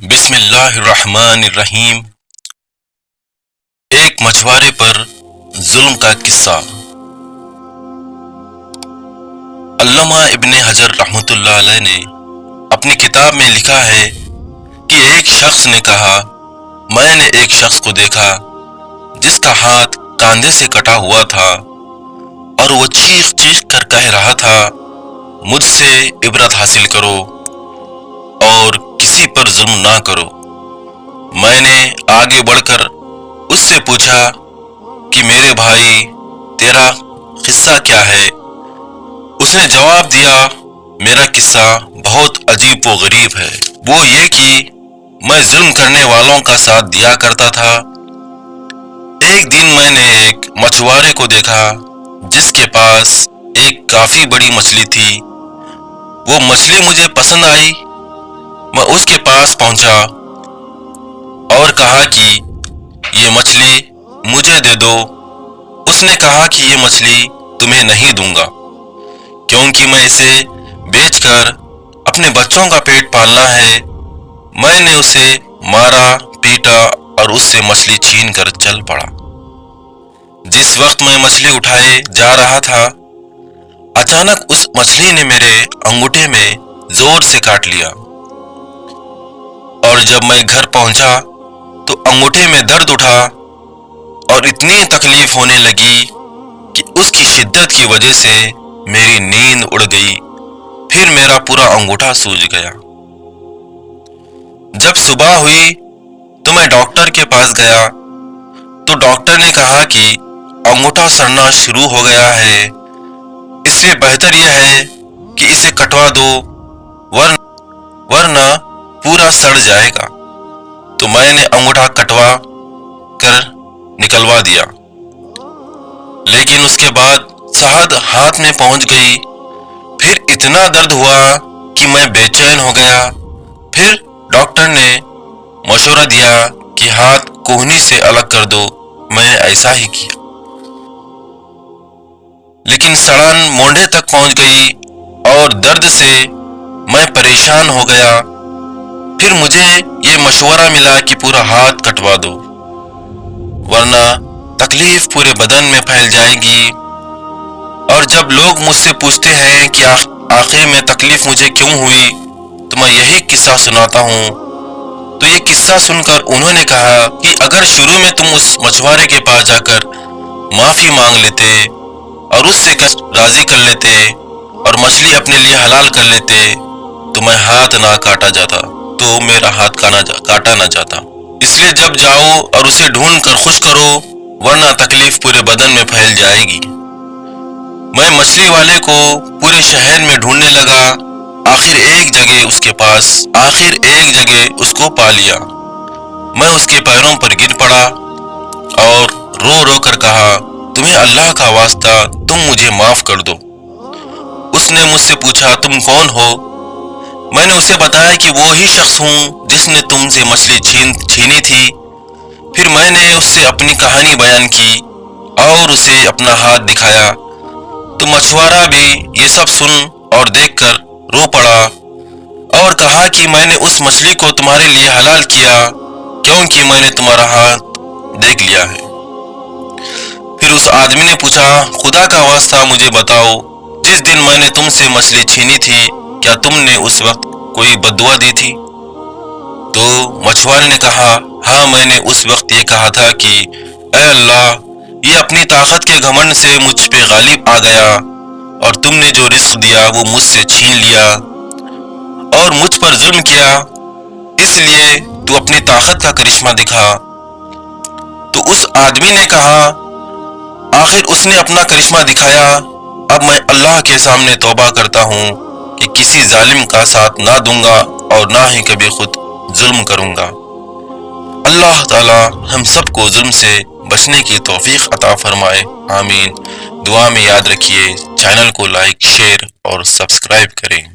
بسم اللہ الرحمن الرحیم۔ ایک مچھوارے پر ظلم کا قصہ۔ علامہ ابن حجر رحمۃ اللہ علیہ نے اپنی کتاب میں لکھا ہے کہ ایک شخص نے کہا، میں نے ایک شخص کو دیکھا جس کا ہاتھ کاندھے سے کٹا ہوا تھا اور وہ چیخ چیخ کر کہہ رہا تھا، مجھ سے عبرت حاصل کرو اور کسی پر ظلم نہ کرو۔ میں نے آگے بڑھ کر اس سے پوچھا کہ میرے بھائی، تیرا قصہ کیا ہے؟ اس نے جواب دیا، میرا قصہ بہت عجیب و غریب ہے۔ وہ یہ کہ میں ظلم کرنے والوں کا ساتھ دیا کرتا تھا۔ ایک دن میں نے ایک مچھوارے کو دیکھا جس کے پاس ایک کافی بڑی مچھلی تھی۔ وہ مچھلی مجھے پسند آئی۔ میں اس کے پاس پہنچا اور کہا کہ یہ مچھلی مجھے دے دو۔ اس نے کہا کہ یہ مچھلی تمہیں نہیں دوں گا، کیونکہ میں اسے بیچ کر اپنے بچوں کا پیٹ پالنا ہے۔ میں نے اسے مارا، پیٹا اور اس سے مچھلی چھین کر چل پڑا۔ جس وقت میں مچھلی اٹھائے جا رہا تھا، اچانک اس مچھلی نے میرے انگوٹھے میں زور سے کاٹ لیا، اور جب میں گھر پہنچا تو انگوٹھے میں درد اٹھا اور اتنی تکلیف ہونے لگی کہ اس کی شدت کی وجہ سے میری نیند اڑ گئی۔ پھر میرا پورا انگوٹھا سوج گیا۔ جب صبح ہوئی تو میں ڈاکٹر کے پاس گیا تو ڈاکٹر نے کہا کہ انگوٹھا سڑنا شروع ہو گیا ہے، اس سے بہتر یہ ہے کہ اسے کٹوا دو، ورنہ پورا سڑ جائے گا۔ تو میں نے انگوٹھا کٹوا کر نکلوا دیا، لیکن اس کے بعد صحت ہاتھ میں پہنچ گئی۔ پھر اتنا درد ہوا کہ میں بے چین ہو گیا۔ پھر ڈاکٹر نے مشورہ دیا کہ ہاتھ کوہنی سے الگ کر دو۔ میں نے ایسا ہی کیا، لیکن سڑان مونڈے تک پہنچ گئی اور درد سے میں پریشان ہو گیا۔ پھر مجھے یہ مشورہ ملا کہ پورا ہاتھ کٹوا دو، ورنہ تکلیف پورے بدن میں پھیل جائے گی۔ اور جب لوگ مجھ سے پوچھتے ہیں کہ آخر میں تکلیف مجھے کیوں ہوئی، تو میں یہی قصہ سناتا ہوں۔ تو یہ قصہ سن کر انہوں نے کہا کہ اگر شروع میں تم اس مچھوارے کے پاس جا کر معافی مانگ لیتے اور اس سے راضی کر لیتے اور مچھلی اپنے لیے حلال کر لیتے تو میں ہاتھ نہ کاٹا جاتا، تو میرا ہاتھ کاٹا نہ جاتا۔ اس لیے جب جاؤ اور اسے ڈھونڈ کر خوش کرو، ورنہ تکلیف پورے بدن میں پھیل جائے گی۔ میں مچھلی والے کو پورے شہر میں ڈھونڈنے لگا، آخر ایک جگہ اس کو پا لیا۔ میں اس کے پیروں پر گر پڑا اور رو رو کر کہا، تمہیں اللہ کا واسطہ، تم مجھے معاف کر دو۔ اس نے مجھ سے پوچھا، تم کون ہو؟ میں نے اسے بتایا کہ وہی شخص ہوں جس نے تم سے مچھلی چھینی تھی۔ پھر میں نے اس سے اپنی کہانی بیان کی اور اسے اپنا ہاتھ دکھایا۔ تو مچھوارا بھی یہ سب سن اور دیکھ کر رو پڑا اور کہا کہ میں نے اس مچھلی کو تمہارے لیے حلال کیا کیونکہ میں نے تمہارا ہاتھ دیکھ لیا ہے۔ پھر اس آدمی نے پوچھا، خدا کا واسطہ مجھے بتاؤ، جس دن میں نے تم سے مچھلی چھینی تھی، کیا تم نے اس وقت کوئی بد دعا دی تھی؟ تو مچھوارے نے کہا، ہاں، میں نے اس وقت یہ کہا تھا کہ اے اللہ، یہ اپنی طاقت کے گھمنڈ سے مجھ پہ غالب آ گیا اور تم نے جو رزق دیا وہ مجھ سے چھین لیا اور مجھ پر ظلم کیا، اس لیے تو اپنی طاقت کا کرشمہ دکھا۔ تو اس آدمی نے کہا، آخر اس نے اپنا کرشمہ دکھایا، اب میں اللہ کے سامنے توبہ کرتا ہوں کہ کسی ظالم کا ساتھ نہ دوں گا اور نہ ہی کبھی خود ظلم کروں گا۔ اللہ تعالی ہم سب کو ظلم سے بچنے کی توفیق عطا فرمائے، آمین۔ دعا میں یاد رکھیے، چینل کو لائک، شیئر اور سبسکرائب کریں۔